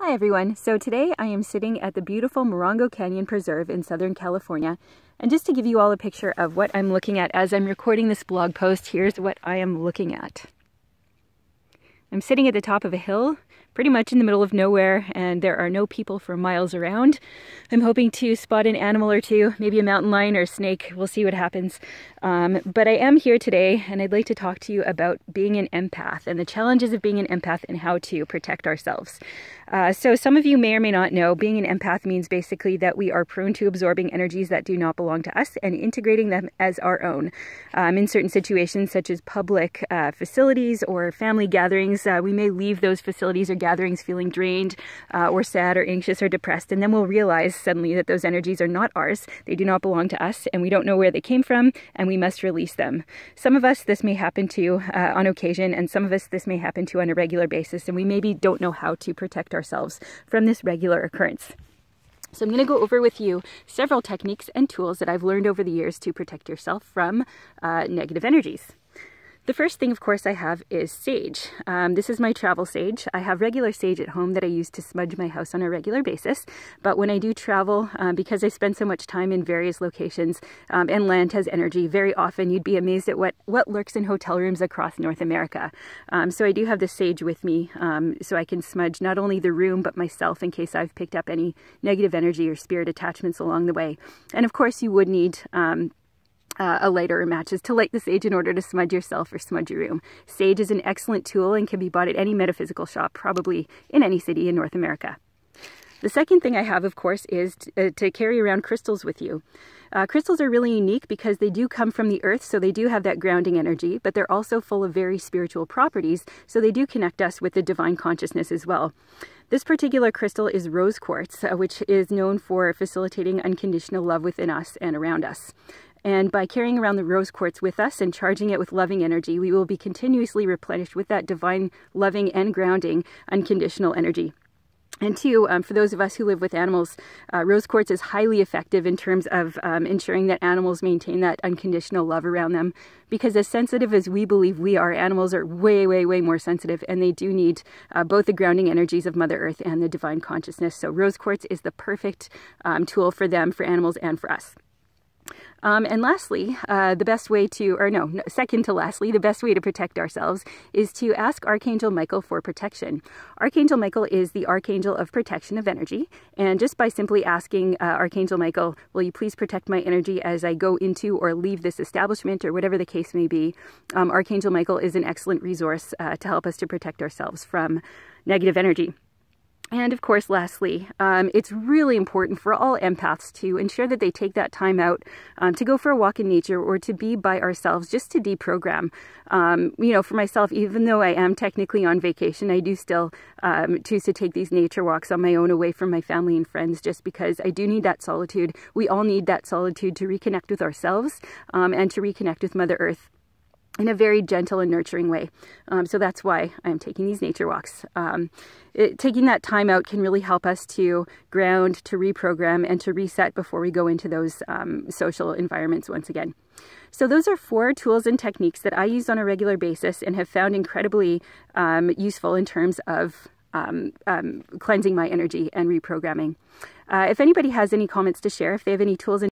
Hi everyone, so today I am sitting at the beautiful Morongo Canyon Preserve in Southern California, and just to give you all a picture of what I'm looking at as I'm recording this blog post, here's what I am looking at. I'm sitting at the top of a hill, pretty much in the middle of nowhere, and there are no people for miles around. I'm hoping to spot an animal or two, maybe a mountain lion or a snake. We'll see what happens. But I am here today, and I'd like to talk to you about being an empath and the challenges of being an empath and how to protect ourselves. So some of you may or may not know, being an empath means basically that we are prone to absorbing energies that do not belong to us and integrating them as our own. In certain situations, such as public facilities or family gatherings, we may leave those facilities or gatherings feeling drained or sad or anxious or depressed, and then we'll realize suddenly that those energies are not ours, they do not belong to us, and we don't know where they came from, and we must release them. Some of us this may happen to on occasion, and some of us this may happen to on a regular basis, and we maybe don't know how to protect ourselves from this regular occurrence. So I'm going to go over with you several techniques and tools that I've learned over the years to protect yourself from negative energies. The first thing, of course, I have is sage. This is my travel sage. I have regular sage at home that I use to smudge my house on a regular basis. But when I do travel, because I spend so much time in various locations, and land has energy, very often you'd be amazed at what lurks in hotel rooms across North America. So I do have the sage with me, so I can smudge not only the room, but myself in case I've picked up any negative energy or spirit attachments along the way. And of course, you would need a lighter or matches to light the sage in order to smudge yourself or smudge your room. Sage is an excellent tool and can be bought at any metaphysical shop, probably in any city in North America. The second thing I have, of course, is to carry around crystals with you. Crystals are really unique because they do come from the earth, so they do have that grounding energy, but they're also full of very spiritual properties, so they do connect us with the divine consciousness as well. This particular crystal is rose quartz, which is known for facilitating unconditional love within us and around us. And by carrying around the rose quartz with us and charging it with loving energy, we will be continuously replenished with that divine, loving, and grounding unconditional energy. And two, for those of us who live with animals, rose quartz is highly effective in terms of ensuring that animals maintain that unconditional love around them. Because as sensitive as we believe we are, animals are way, way, way more sensitive, and they do need both the grounding energies of Mother Earth and the divine consciousness. So rose quartz is the perfect tool for them, for animals, and for us. And lastly, the best way to, or no, second to lastly, the best way to protect ourselves is to ask Archangel Michael for protection. Archangel Michael is the archangel of protection of energy, and just by simply asking Archangel Michael, will you please protect my energy as I go into or leave this establishment, or whatever the case may be, Archangel Michael is an excellent resource to help us to protect ourselves from negative energy. And of course, lastly, it's really important for all empaths to ensure that they take that time out to go for a walk in nature or to be by ourselves just to deprogram. You know, for myself, even though I am technically on vacation, I do still choose to take these nature walks on my own away from my family and friends just because I do need that solitude. We all need that solitude to reconnect with ourselves and to reconnect with Mother Earth in a very gentle and nurturing way. So that's why I'm taking these nature walks. Taking that time out can really help us to ground, to reprogram, and to reset before we go into those social environments once again. So those are 4 tools and techniques that I use on a regular basis and have found incredibly useful in terms of cleansing my energy and reprogramming. If anybody has any comments to share, if they have any tools and